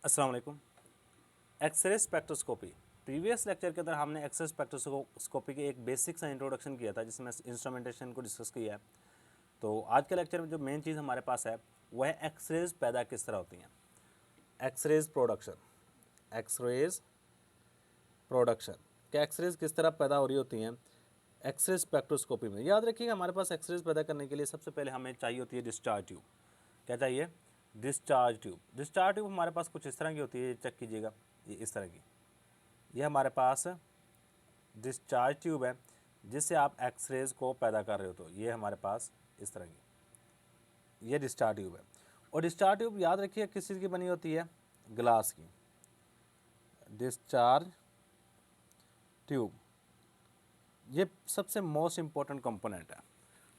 अस्सलाम वालेकुम। X ray spectroscopy. Previous lecture के अंदर हमने एक्सरे स्पेक्ट्रोस्कोपी के एक बेसिक सा इंट्रोडक्शन किया था जिसमें इंस्ट्रूमेंटेशन को डिस्कस किया है। तो आज के लेक्चर में जो मेन चीज़ हमारे पास है वह है एक्सरेज पैदा किस तरह होती हैं। X rays production. एक्सरेज प्रोडक्शन क्या एक्सरेज किस तरह पैदा हो रही होती हैं एक्सरे स्पेक्ट्रोस्कोपी में। याद रखिएगा हमारे पास एक्सरेज पैदा करने के लिए सबसे पहले हमें चाहिए होती है डिस्चार्ज ट्यूब। क्या चाहिए? Discharge tube. डिस्चार्ज ट्यूब हमारे पास कुछ इस तरह की होती है, चेक कीजिएगा, ये इस तरह की, ये हमारे पास डिस्चार्ज ट्यूब है जिससे आप एक्सरेज को पैदा कर रहे हो। तो ये हमारे पास इस तरह की ये डिस्चार्ज ट्यूब है। और डिस्चार्ज ट्यूब याद रखिए किस चीज़ की बनी होती है? ग्लास की। डिस्चार्ज ट्यूब ये सबसे मोस्ट इम्पोर्टेंट कंपोनेंट है।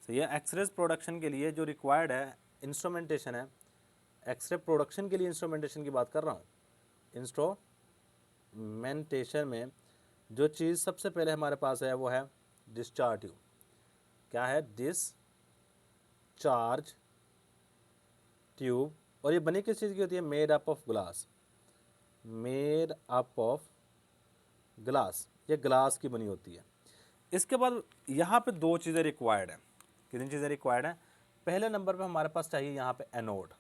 तो ये एक्सरेज प्रोडक्शन के लिए जो रिक्वायर्ड है इंस्ट्रूमेंटेशन है, एक्सरे प्रोडक्शन के लिए इंस्ट्रूमेंटेशन की बात कर रहा हूँ। इंस्ट्रूमेंटेशन में जो चीज़ सबसे पहले हमारे पास है वो है डिस्चार्ज ट्यूब। क्या है? Discharge tube. और ये बनी किस चीज़ की होती है? Made up of glass. Made up of glass, ये ग्लास की बनी होती है। इसके बाद यहाँ पे दो चीज़ें रिक्वायर्ड हैं। कितनी चीज़ें रिक्वायर्ड हैं? पहले नंबर पे हमारे पास चाहिए यहाँ पे एनोड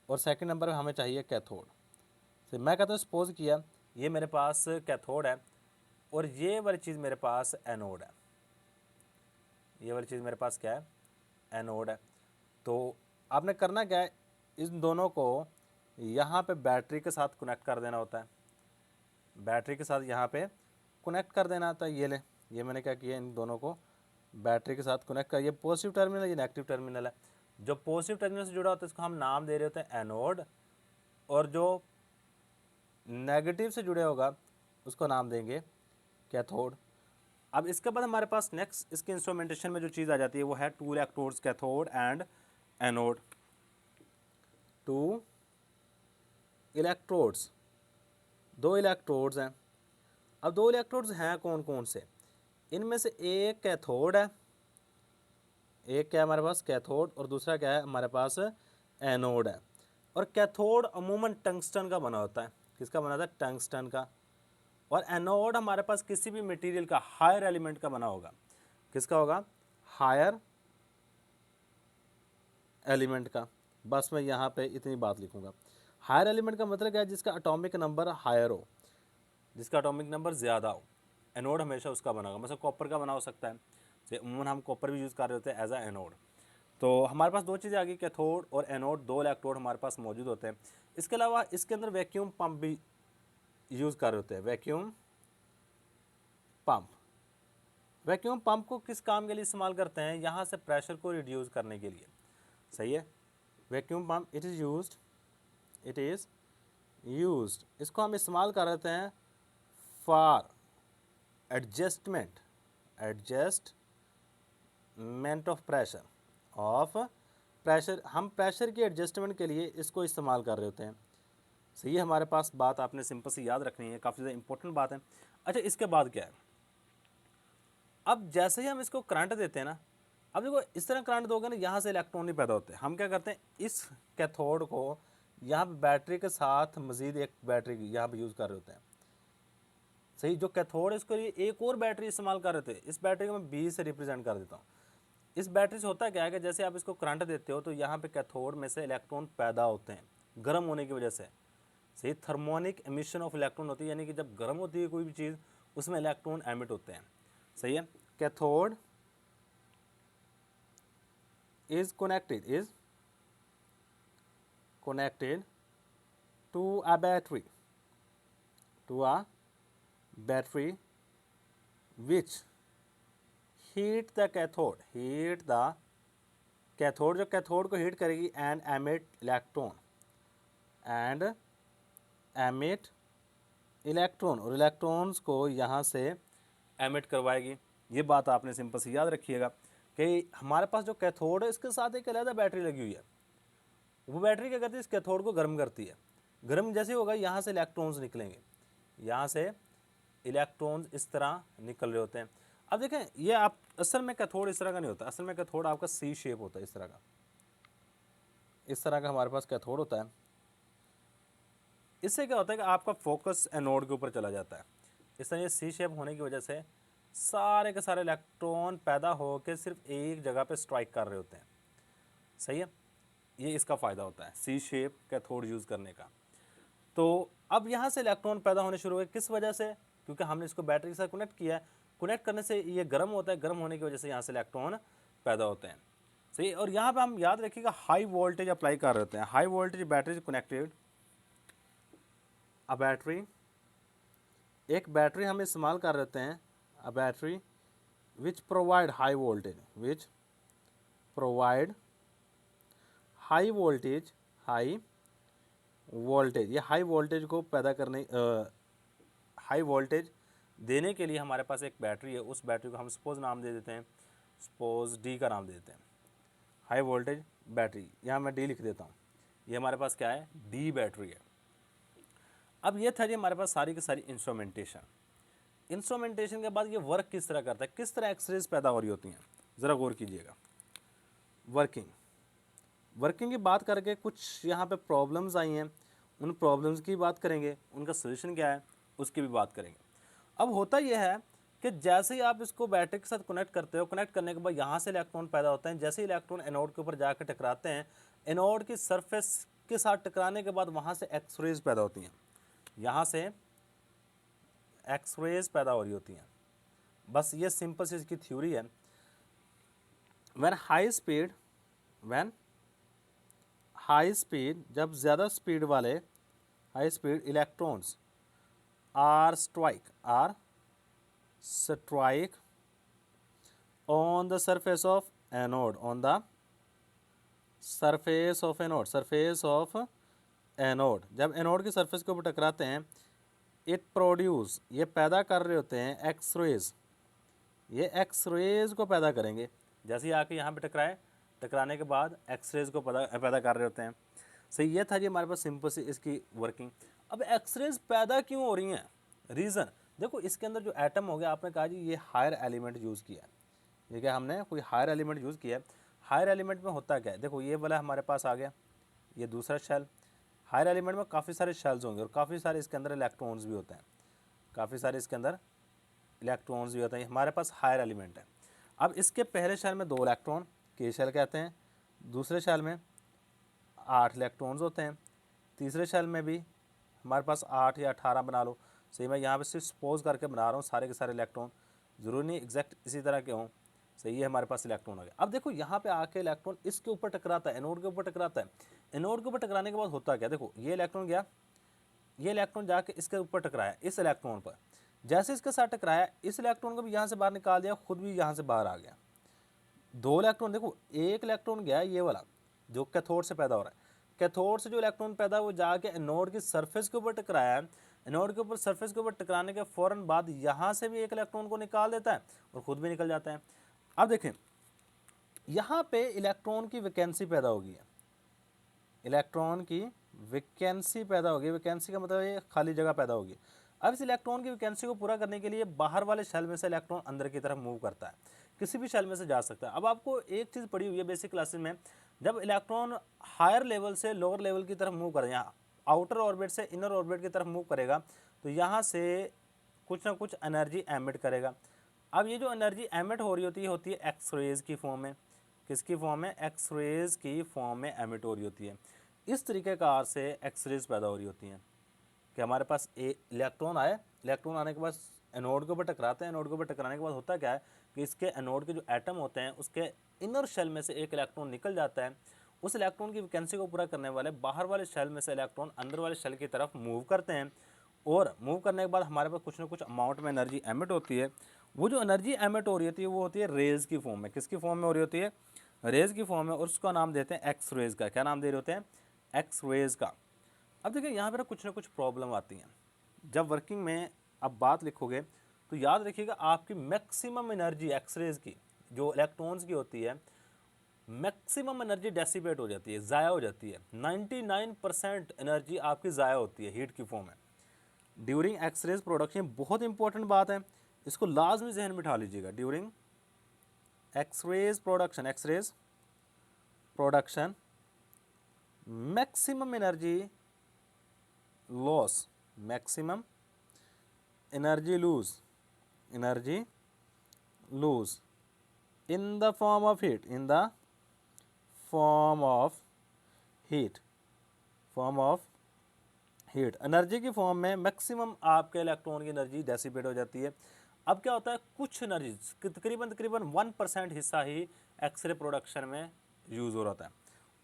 और सेकंड नंबर पे हमें चाहिए कैथोड। तो मैं कहता हूँ सपोज किया ये मेरे पास कैथोड है और ये वाली चीज़ मेरे पास एनोड है। ये वाली चीज़ मेरे पास क्या है? एनोड है। तो आपने करना क्या है? इन दोनों को यहाँ पे बैटरी के साथ कनेक्ट कर देना होता है। बैटरी के साथ यहाँ पे कनेक्ट कर देना होता है। ये ले, ये मैंने क्या किया, इन दोनों को बैटरी के साथ कनेक्ट कर। ये पॉजिटिव टर्मिनल है, ये नेगेटिव टर्मिनल है। जो पॉजिटिव टर्मिनल से जुड़ा होता है इसको हम नाम दे रहे होते हैं एनोड, और जो नेगेटिव से जुड़े होगा उसको नाम देंगे कैथोड। अब इसके बाद हमारे पास नेक्स्ट इसके इंस्ट्रूमेंटेशन में जो चीज़ आ जाती है वो है two electrodes, cathode and anode. Two electrodes, दो इलेक्ट्रोड्स हैं। अब दो इलेक्ट्रोड्स हैं कौन कौन से? इनमें से एक कैथोड है, एक क्या है हमारे पास? कैथोड। और दूसरा क्या है हमारे पास? एनोड है। और कैथोड अमूमन टंगस्टन का बना होता है। किसका बना होता है? टंगस्टन का। और एनोड हमारे पास किसी भी मटेरियल का, हायर एलिमेंट का बना होगा। किसका होगा? हायर एलिमेंट का। बस मैं यहाँ पे इतनी बात लिखूंगा। हायर एलिमेंट का मतलब क्या है? जिसका एटॉमिक नंबर हायर हो, जिसका एटॉमिक नंबर ज़्यादा हो। एनोड हमेशा उसका बना होगा। मतलब कॉपर का बना हो सकता है, जैसे उमूमन हम कॉपर भी यूज़ कर रहे होते हैं एज अ एनोड। तो हमारे पास दो चीज़ें आ गई, कैथोड और एनोड। दो इलेक्ट्रोड हमारे पास मौजूद होते हैं। इसके अलावा इसके अंदर वैक्यूम पंप भी यूज़ कर रहे होते हैं। Vacuum pump. वैक्यूम पंप को किस काम के लिए इस्तेमाल करते हैं? यहाँ से प्रेशर को रिड्यूस करने के लिए। सही है। Vacuum pump it is used, इसको हम इस्तेमाल कर रहे हैं फॉर एडजस्टमेंट ऑफ प्रेशर। हम प्रेशर की एडजस्टमेंट के लिए इसको इस्तेमाल कर रहे होते हैं। सही है। हमारे पास बात आपने सिंपल से याद रखनी है, काफ़ी ज़्यादा इंपॉर्टेंट बात है। अच्छा, इसके बाद क्या है? अब जैसे ही हम इसको करंट देते हैं ना, अब देखो इस तरह करंट दोगे ना, यहाँ से इलेक्ट्रॉन नहीं पैदा होते। हम क्या करते हैं, इस कैथोड को यहाँ पे बैटरी के साथ मज़ीद एक बैटरी यहाँ पे यूज़ कर रहे होते हैं। सही। जो कैथोड है इसके लिए एक और बैटरी इस्तेमाल कर रहे थे। इस बैटरी को मैं 20 से रिप्रेजेंट कर देता हूँ। इस बैटरी से होता क्या है कि जैसे आप इसको करंट देते हो तो यहाँ पे कैथोड में से इलेक्ट्रॉन पैदा होते हैं गर्म होने की वजह से। सही। थर्मोनिक एमिशन ऑफ इलेक्ट्रॉन होती है, यानी कि जब गर्म होती है कोई भी चीज़ उसमें इलेक्ट्रॉन एमिट होते हैं। सही है। Cathode is connected to a battery which heat the cathode जो कैथोड को हीट करेगी एंड एमिट इलेक्ट्रॉन और इलेक्ट्रॉन्स को यहाँ से एमिट करवाएगी। ये बात आपने सिंपल से याद रखिएगा कि हमारे पास जो कैथोड है इसके साथ एक अलग बैटरी लगी हुई है। वो बैटरी क्या करती है? इस कैथोड को गर्म करती है। गर्म जैसे होगा यहाँ से इलेक्ट्रॉन्स निकलेंगे, यहाँ से इलेक्ट्रॉन्स इस तरह निकल रहे होते हैं। अब देखें, ये आप असल में कैथोड इस तरह का नहीं होता। असल में कैथोड आपका सी शेप होता है, इस तरह का। इस तरह का हमारे पास कैथोड होता है। इससे क्या होता है कि आपका फोकस एनोड के ऊपर चला जाता है। इस तरह सी शेप होने की वजह से सारे के सारे इलेक्ट्रॉन पैदा होकर सिर्फ एक जगह पे स्ट्राइक कर रहे होते हैं। सही है, ये इसका फ़ायदा होता है सी शेप कैथोड यूज़ करने का। तो अब यहाँ से इलेक्ट्रॉन पैदा होने शुरू हुए, किस वजह से? क्योंकि हमने इसको बैटरी के साथ कनेक्ट किया है। कनेक्ट करने से ये गर्म होता है, गर्म होने की वजह से यहाँ से इलेक्ट्रॉन पैदा होते हैं। सही, और यहाँ पे हम याद रखिएगा हाई वोल्टेज अप्लाई कर रहे होते हैं। High voltage battery connected, a battery, एक बैटरी हम इस्तेमाल कर रहे होते हैं, a battery which provide high voltage, which provide high voltage, high voltage, ये हाई वोल्टेज को पैदा करने, हाई वोल्टेज देने के लिए हमारे पास एक बैटरी है। उस बैटरी को हम सपोज नाम दे देते हैं, सपोज डी का नाम दे देते हैं, हाई वोल्टेज बैटरी। यहाँ मैं डी लिख देता हूँ, ये हमारे पास क्या है, डी बैटरी है। अब ये था जी हमारे पास सारी की सारी इंस्ट्रूमेंटेशन। इंस्ट्रूमेंटेशन के बाद ये वर्क किस तरह करता है, किस तरह एक्सरेज पैदा हो रही होती हैं, ज़रा गौर कीजिएगा। वर्किंग की बात करके कुछ यहाँ पे प्रॉब्लम्स आई हैं, उन प्रॉब्लम्स की बात करेंगे, उनका सोल्यूशन क्या है उसकी भी बात करेंगे। अब होता यह है कि जैसे ही आप इसको बैटरी के साथ कनेक्ट करते हो, कनेक्ट करने के बाद यहाँ से इलेक्ट्रॉन पैदा होते हैं। जैसे ही इलेक्ट्रॉन एनोड के ऊपर जाकर टकराते हैं, एनोड की सरफेस के साथ टकराने के बाद वहाँ से एक्सरेज पैदा होती हैं, यहाँ से एक्सरेज पैदा हो रही होती हैं। बस ये सिंपल सी इसकी थ्योरी है। व्हेन हाई स्पीड, जब ज़्यादा स्पीड वाले high speed electrons are strike on the surface of anode, on the surface of anode, जब एनोड की सरफेस के ऊपर टकराते हैं, इट प्रोड्यूस, ये पैदा कर रहे होते हैं एक्सरेज, ये एक्सरेज को पैदा करेंगे। जैसे ही आके यहाँ पे टकराए, टकराने के बाद एक्सरेज को पैदा कर रहे होते हैं। सही, ये था जी हमारे पास सिंपल सी इसकी वर्किंग। अब एक्सरेज पैदा क्यों हो रही हैं, रीज़न देखो, इसके अंदर जो एटम हो गया, आपने कहा जी ये हायर एलिमेंट यूज़ किया है, ये क्या हमने कोई हायर एलिमेंट यूज़ किया है। हायर एलिमेंट में होता क्या है, देखो ये वाला हमारे पास आ गया, ये दूसरा शेल। हायर एलिमेंट में काफ़ी सारे शेल्स होंगे और काफ़ी सारे इसके अंदर इलेक्ट्रॉन्स भी होते हैं, काफ़ी सारे इसके अंदर इलेक्ट्रॉन्स भी होते हैं। हमारे पास हायर एलिमेंट है। अब इसके पहले शेल में 2 इलेक्ट्रॉन, के शेल कहते हैं। दूसरे शेल में 8 इलेक्ट्रॉन्स होते हैं। तीसरे शेल में भी हमारे पास 8 या 18 बना लो। सही, मैं यहाँ पे सिर्फ सपोज करके बना रहा हूँ, सारे के सारे इलेक्ट्रॉन ज़रूरी नहीं एग्जैक्ट इसी तरह के हों। सही है, हमारे पास इलेक्ट्रॉन आ गया। अब देखो यहाँ पे आके इलेक्ट्रॉन इसके ऊपर टकराता है, एनोड के ऊपर टकराता है। एनोड के ऊपर टकराने के बाद होता क्या, देखो ये इलेक्ट्रॉन गया, ये इलेक्ट्रॉन जाके इसके ऊपर टकराया, इस इलेक्ट्रॉन पर। जैसे इसके साथ टकराया, इस इलेक्ट्रॉन को भी यहाँ से बाहर निकाल दिया, खुद भी यहाँ से बाहर आ गया। 2 इलेक्ट्रॉन, देखो एक इलेक्ट्रॉन गया ये वाला जो कैथोड से पैदा हो रहा है, कैथोड से जो इलेक्ट्रॉन पैदा वो जाके एनोड की सरफेस के ऊपर टकराया है। एनोड के ऊपर सरफेस के ऊपर टकराने के फ़ौरन बाद यहाँ से भी एक इलेक्ट्रॉन को निकाल देता है और ख़ुद भी निकल जाता है। अब देखें यहाँ पे इलेक्ट्रॉन की वैकेंसी पैदा होगी है, इलेक्ट्रॉन की वैकेंसी पैदा होगी। वैकेंसी का मतलब ये खाली जगह पैदा होगी। अब इस इलेक्ट्रॉन की वैकेंसी को पूरा करने के लिए बाहर वाले शेल में से इलेक्ट्रॉन अंदर की तरफ मूव करता है, किसी भी शेल में से जा सकता है। अब आपको एक चीज़ पड़ी हुई है बेसिक क्लासेस में, जब इलेक्ट्रॉन हायर लेवल से लोअर लेवल की तरफ मूव करें, यहाँ आउटर ऑर्बिट से इनर ऑर्बिट की तरफ मूव करेगा, तो यहाँ से कुछ ना कुछ एनर्जी एमिट करेगा। अब ये जो एनर्जी एमिट हो रही होती है एक्सरेज की फॉर्म में। किसकी फॉर्म में, एक्सरेज की फॉर्म में एमिट हो रही होती है। इस तरीके कार से एक्सरेज पैदा हो रही होती हैं कि हमारे पास इलेक्ट्रॉन आए, इलेक्ट्रॉन आने के बाद एनोड के ऊपर टकराते हैं। एनोड के ऊपर टकराने के बाद होता क्या है कि इसके एनोड के जो एटम होते हैं उसके इनर शेल में से एक इलेक्ट्रॉन निकल जाता है। उस इलेक्ट्रॉन की वैकेंसी को पूरा करने वाले बाहर वाले शेल में से इलेक्ट्रॉन अंदर वाले शेल की तरफ मूव करते हैं, और मूव करने के बाद हमारे पास कुछ ना कुछ अमाउंट में एनर्जी एमिट होती है। वो जो एनर्जी एमिट हो रही होती है वो होती है रेज की फॉर्म में। किसकी फॉर्म में हो रही होती है, रेज की फॉर्म में, और उसका नाम देते हैं एक्स रेज का। क्या नाम दे रहे होते हैं, एक्स रेज का। अब देखिए यहाँ पर कुछ ना कुछ प्रॉब्लम आती हैं। जब वर्किंग में आप बात लिखोगे तो याद रखिएगा आपकी मैक्सिमम एनर्जी एक्सरेज की जो इलेक्ट्रॉन्स की होती है, मैक्सिमम एनर्जी डेसिपेट हो जाती है, ज़ाया हो जाती है। 99% एनर्जी आपकी ज़ाया होती है हीट की फॉर्म में ड्यूरिंग एक्सरेज प्रोडक्शन। बहुत इंपॉर्टेंट बात है, इसको लाजमी जहन में बिठा लीजिएगा। During X rays production maximum energy loss, maximum energy lose, energy lose in the form of heat, in the form of heat, form of heat, energy की फॉर्म में मैक्सिमम आपके इलेक्ट्रॉन की एनर्जी डेसिपेट हो जाती है। अब क्या होता है, कुछ एनर्जी तकरीबन तकरीबन 1% हिस्सा ही एक्सरे प्रोडक्शन में यूज हो रहा है।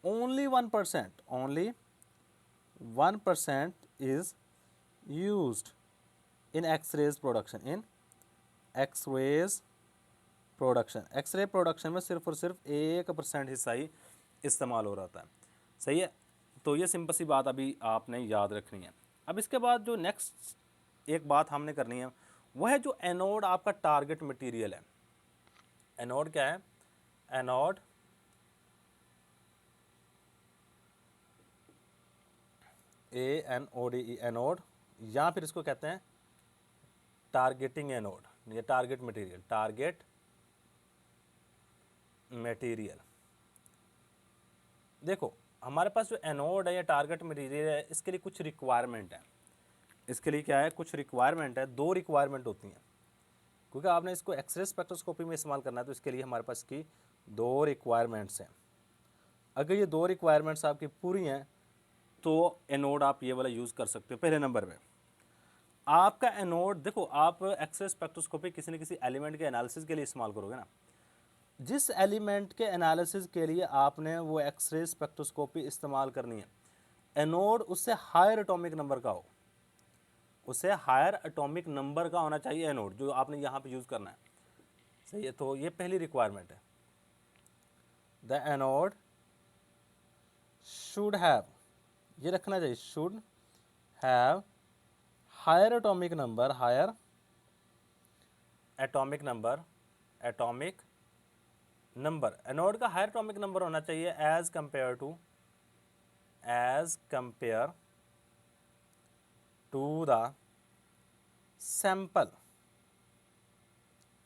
Only 1%, only 1% is used in X rays production, in X rays production, X ray production में सिर्फ और सिर्फ 1% हिस्सा ही इस्तेमाल हो रहा है। सही है, तो ये सिंपल सी बात अभी आपने याद रखनी है। अब इसके बाद जो नेक्स्ट एक बात हमने करनी है वह है जो एनोड आपका टारगेट मटेरियल है। एनोड क्या है, एनोड ANODE, एनोड, या फिर इसको कहते हैं टारगेटिंग एनोड, ये टारगेट मटेरियल, टारगेट मटेरियल। देखो हमारे पास जो एनोड है या टारगेट मटेरियल है, इसके लिए कुछ रिक्वायरमेंट है। इसके लिए क्या है, कुछ रिक्वायरमेंट है, 2 रिक्वायरमेंट होती हैं, क्योंकि आपने इसको एक्सरे स्पेक्ट्रोस्कोपी में इस्तेमाल करना है, तो इसके लिए हमारे पास की 2 रिक्वायरमेंट्स हैं। अगर ये 2 रिक्वायरमेंट्स आपकी पूरी हैं तो एनोड आप ये वाला यूज़ कर सकते हो। पहले नंबर पे आपका एनोड, देखो आप एक्सरे स्पेक्ट्रोस्कोपी किसी न किसी एलिमेंट के एनालिसिस के लिए इस्तेमाल करोगे ना, जिस एलिमेंट के एनालिसिस के लिए आपने वो एक्सरे स्पेक्ट्रोस्कोपी इस्तेमाल करनी है, एनोड उससे हायर एटॉमिक नंबर का हो, उससे हायर एटॉमिक नंबर का होना चाहिए एनोड, जो आपने यहाँ पे यूज़ करना है। सही है, तो ये पहली रिक्वायरमेंट है, द एनोड शुड हैव, ये रखना चाहिए, should have higher atomic number, higher atomic number, atomic number, anode का हायर एटॉमिक नंबर होना चाहिए as compare to the sample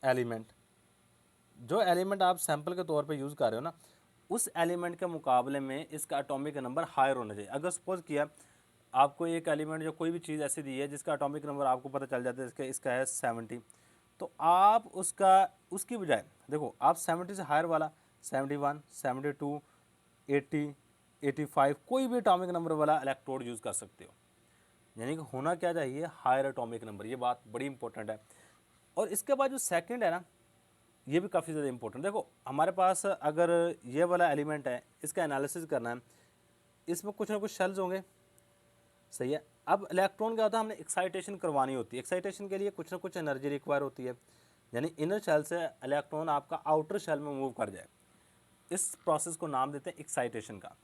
element. जो एलिमेंट आप सैंपल के तौर पे यूज़ कर रहे हो ना, उस एलिमेंट के मुकाबले में इसका एटॉमिक नंबर हायर होना चाहिए। अगर सपोज किया आपको एक एलिमेंट या कोई भी चीज़ ऐसी दी है जिसका एटॉमिक नंबर आपको पता चल जाता है इसका है 70, तो आप उसकी बजाय देखो आप 70 से हायर वाला 71, 72, 80, 85 कोई भी एटॉमिक नंबर वाला इलेक्ट्रोड यूज़ कर सकते हो। यानी कि होना क्या चाहिए, हायर एटॉमिक नंबर, ये बात बड़ी इंपॉर्टेंट है। और इसके बाद जो सेकंड है ना, ये भी काफ़ी ज़्यादा इंपॉर्टेंट। देखो हमारे पास अगर ये वाला एलिमेंट है, इसका एनालिसिस करना है, इसमें कुछ ना कुछ शेल्स होंगे। सही है, अब इलेक्ट्रॉन क्या होता है, हमने एक्साइटेशन करवानी होती है, एक्साइटेशन के लिए कुछ ना कुछ एनर्जी रिक्वायर होती है, यानी इनर शेल से इलेक्ट्रॉन आपका आउटर शेल में मूव कर जाए, इस प्रोसेस को नाम देते हैं एक्साइटेशन का।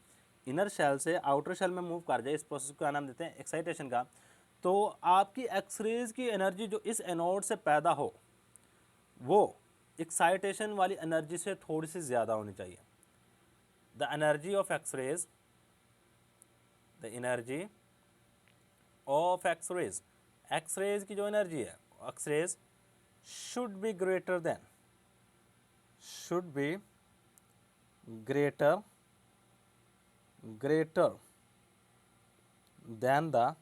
इनर शेल से आउटर शेल में मूव कर जाए, इस प्रोसेस का नाम देते हैं एक्साइटेशन का। तो आपकी एक्सरेज की एनर्जी जो इस एनोड से पैदा हो, वो एक्साइटेशन वाली एनर्जी से थोड़ी सी ज़्यादा होनी चाहिए। The energy of X rays, the energy of X rays, X rays की जो एनर्जी है, X rays should be greater than, should be greater than the,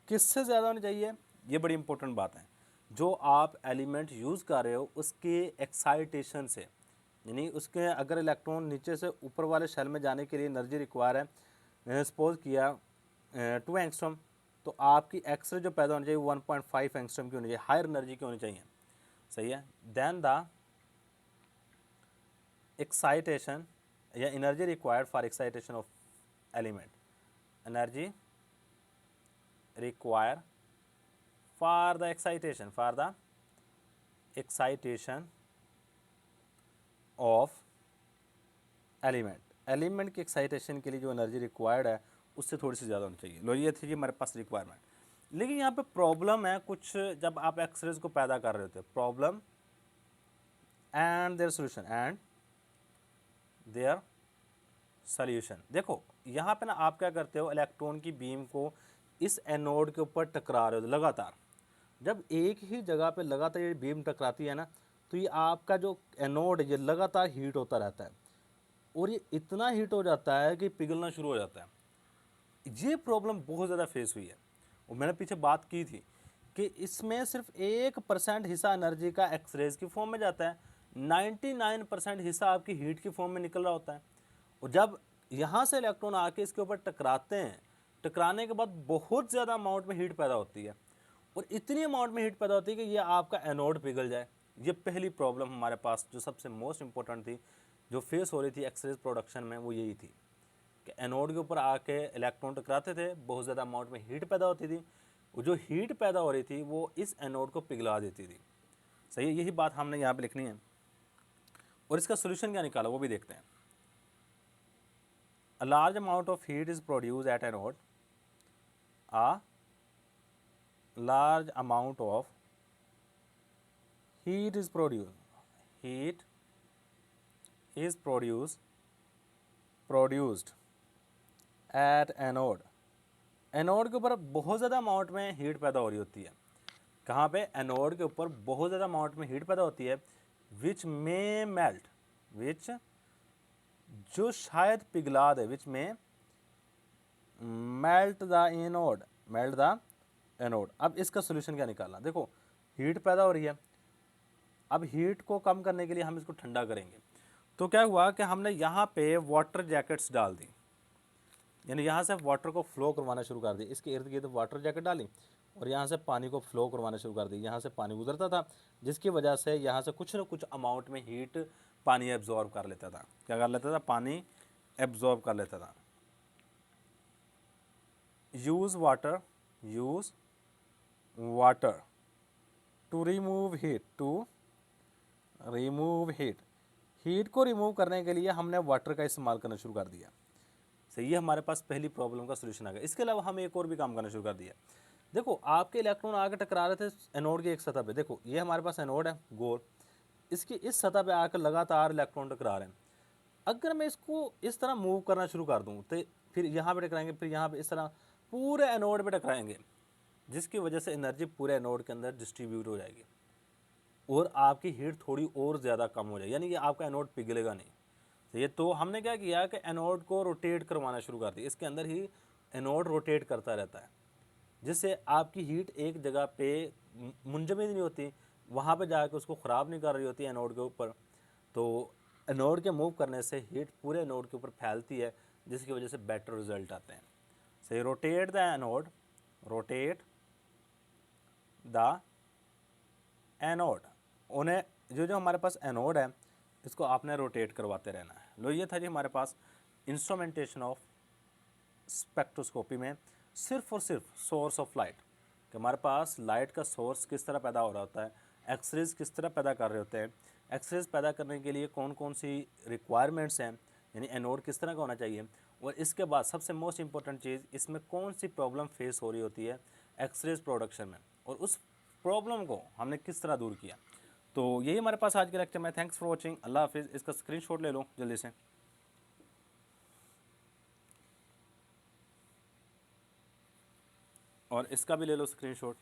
किससे ज़्यादा होनी चाहिए, ये बड़ी इंपॉर्टेंट बात है, जो आप एलिमेंट यूज़ कर रहे हो उसके एक्साइटेशन से, यानी उसके अगर इलेक्ट्रॉन नीचे से ऊपर वाले शेल में जाने के लिए एनर्जी रिक्वायर है, सपोज किया 2 एंगस्ट्रॉम, तो आपकी एक्सरे जो पैदा होनी चाहिए 1.5 एंगस्ट्रॉम की होनी चाहिए, हायर एनर्जी की होनी चाहिए। सही है, देन द एक्साइटेशन या energy required for excitation of element, energy require for the excitation of element की एक्साइटेशन के लिए जो एनर्जी रिक्वायर्ड है उससे थोड़ी सी ज़्यादा होनी चाहिए। लो ये थी हमारे पास रिक्वायरमेंट। लेकिन यहाँ पे प्रॉब्लम है कुछ, जब आप एक्सरेज को पैदा कर रहे होते हैं, प्रॉब्लम एंड देयर सोल्यूशन। देखो यहाँ पे ना आप क्या करते हो, इलेक्ट्रॉन की बीम को इस एनोड के ऊपर टकरा रहे हो लगातार। जब एक ही जगह पे लगातार ये बीम टकराती है ना, तो ये आपका जो एनोड है ये लगातार हीट होता रहता है, और ये इतना हीट हो जाता है कि पिघलना शुरू हो जाता है। ये प्रॉब्लम बहुत ज़्यादा फेस हुई है और मैंने पीछे बात की थी कि इसमें सिर्फ 1% हिस्सा एनर्जी का एक्सरेज की फॉर्म में जाता है, 99% हिस्सा आपकी हीट की फॉर्म में निकल रहा होता है। और जब यहाँ से इलेक्ट्रॉन आके इसके ऊपर टकराते हैं, टकराने के बाद बहुत ज़्यादा अमाउंट में हीट पैदा होती है और इतनी अमाउंट में हीट पैदा होती है कि ये आपका एनोड पिघल जाए। ये पहली प्रॉब्लम हमारे पास जो सबसे मोस्ट इंपॉर्टेंट थी, जो फेस हो रही थी एक्सरेज प्रोडक्शन में, वो यही थी कि एनोड के ऊपर आके इलेक्ट्रॉन टकराते थे, बहुत ज़्यादा अमाउंट में हीट पैदा होती थी, वो जो हीट पैदा हो रही थी वो इस एनोड को पिघला देती थी। सही है, यही बात हमने यहाँ पे लिखनी है और इसका सोल्यूशन क्या निकाला वो भी देखते हैं। A large amount of heat is produced at anode. A large amount of heat is produced. Heat is produced at anode. Anode के ऊपर बहुत ज़्यादा अमाउंट में हीट पैदा हो रही होती है। कहाँ पे? एनोड के ऊपर बहुत ज़्यादा अमाउंट में हीट पैदा होती है, विच में मेल्ट, विच जो शायद पिघला दे, विच में melt the anode, melt the anode. अब इसका सोल्यूशन क्या निकालना? देखो हीट पैदा हो रही है, अब हीट को कम करने के लिए हम इसको ठंडा करेंगे। तो क्या हुआ कि हमने यहाँ पे वाटर जैकेट्स डाल दी, यानी यहाँ से वाटर को फ्लो करवाना शुरू कर दी। इसके इर्द गिर्द वाटर जैकेट डाली और यहाँ से पानी को फ्लो करवाना शुरू कर दी। यहाँ से पानी गुजरता था, जिसकी वजह से यहाँ से कुछ ना कुछ अमाउंट में हीट पानी एब्जॉर्ब कर लेता था। क्या कर लेता था? पानी एब्जॉर्ब कर लेता था। Use water to remove heat, heat को रिमूव करने के लिए हमने वाटर का इस्तेमाल करना शुरू कर दिया। सही, ये हमारे पास पहली प्रॉब्लम का सोल्यूशन आ गया। इसके अलावा हम एक और भी काम करना शुरू कर दिया। देखो आपके इलेक्ट्रॉन आके टकरा रहे थे एनोड की एक सतह पे। देखो ये हमारे पास एनोड है गोल, इसकी इस सतह पे आकर लगातार इलेक्ट्रॉन टकरा रहे हैं। अगर मैं इसको इस तरह मूव करना शुरू कर दूँ तो फिर यहाँ पे टकराएंगे, फिर यहाँ पे, इस तरह पूरे एनोड पे टकराएंगे, जिसकी वजह से एनर्जी पूरे एनोड के अंदर डिस्ट्रीब्यूट हो जाएगी और आपकी हीट थोड़ी और ज़्यादा कम हो जाएगी, यानी कि आपका एनोड पिघलेगा नहीं। ये तो हमने क्या किया कि एनोड को रोटेट करवाना शुरू कर दिया। इसके अंदर ही एनोड रोटेट करता रहता है, जिससे आपकी हीट एक जगह पे मुंजमद नहीं होती, वहाँ पे जाकर उसको ख़राब नहीं कर रही होती एनोड के ऊपर। तो एनोड के मूव करने से हीट पूरे एनोड के ऊपर फैलती है, जिसकी वजह से बेटर रिजल्ट आते हैं। सही, rotate the anode, rotate the anode. उन्हें जो हमारे पास एनोड है इसको आपने रोटेट करवाते रहना है। लो ये था जी हमारे पास इंस्ट्रूमेंटेशन ऑफ स्पेक्ट्रोस्कोपी में सिर्फ और सिर्फ सोर्स ऑफ लाइट, कि हमारे पास लाइट का सोर्स किस तरह पैदा हो रहा होता है, एक्सरेज किस तरह पैदा कर रहे होते हैं, एक्सरेज पैदा करने के लिए कौन कौन सी रिक्वायरमेंट्स हैं, यानी एनोड किस तरह का होना चाहिए, और इसके बाद सबसे मोस्ट इंपॉर्टेंट चीज़, इसमें कौन सी प्रॉब्लम फेस हो रही होती है एक्सरेज प्रोडक्शन में, और उस प्रॉब्लम को हमने किस तरह दूर किया। तो यही हमारे पास आज के लेक्चर में। Thanks for watching. अल्लाह हाफिज़। इसका स्क्रीनशॉट ले लो जल्दी से, और इसका भी ले लो स्क्रीनशॉट।